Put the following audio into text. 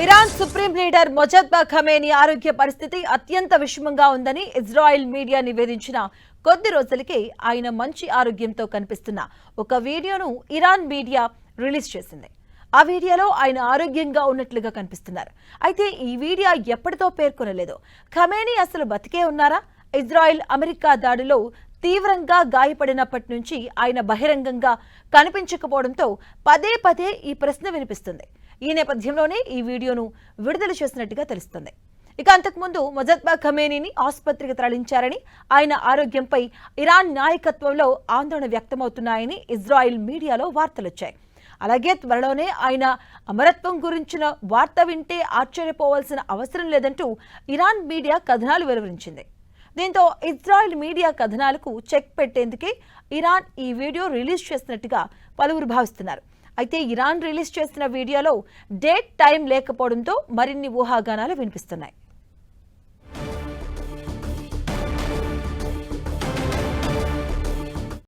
Iran supreme leader మొజద్బా Khamenei ఆరోగ్య పరిస్థితి అత్యంత విషమంగా ఉందని ఇజ్రాయెల్ మీడియా నివేదించిన కొద్ది రోజులకే ఆయన మంచి ఆరోగ్యంతో కనిపిస్తున్న ఒక వీడియోను ఇరాన్ మీడియా రిలీజ్ చేసింది. ఆ వీడియోలో ఆయన ఆరోగ్యంగా ఉన్నట్లుగా కనిపిస్తున్నారు. అయితే ఈ వీడియో ఎప్పటితో పేర్కొనలేదు. ఖమేనీ అసలు బతికే ఉన్నారా? ఇజ్రాయెల్ అమెరికా దాడిలో తీవ్రంగా గాయపడినప్పటి నుంచి ఆయన బహిరంగంగా కనిపించకపోవడంతో పదే పదే ఈ ప్రశ్న వినిపిస్తుంది. ఈ నేపథ్యంలోనే ఈ వీడియోను విడుదల చేసినట్టుగా తెలుస్తుంది. ఇక అంతకుముందు మొజద్బా ఖమేనీని ఆసుపత్రికి తరలించారని, ఆయన ఆరోగ్యంపై ఇరాన్ నాయకత్వంలో ఆందోళన వ్యక్తమవుతున్నాయని ఇజ్రాయెల్ మీడియాలో వార్తలొచ్చాయి. అలాగే త్వరలోనే ఆయన అమరత్వం గురించిన వార్త వింటే ఆశ్చర్యపోవాల్సిన అవసరం లేదంటూ ఇరాన్ మీడియా కథనాలు వెలువరించింది. దీంతో ఇజ్రాయెల్ మీడియా కథనాలకు చెక్ పెట్టేందుకే ఇరాన్ ఈ వీడియో రిలీజ్ చేసినట్టుగా పలువురు భావిస్తున్నారు. అయితే ఇరాన్ రిలీజ్ చేసిన వీడియోలో డేట్ టైం లేకపోవడంతో మరిన్ని ఊహాగానాలు వినిపిస్తున్నాయి.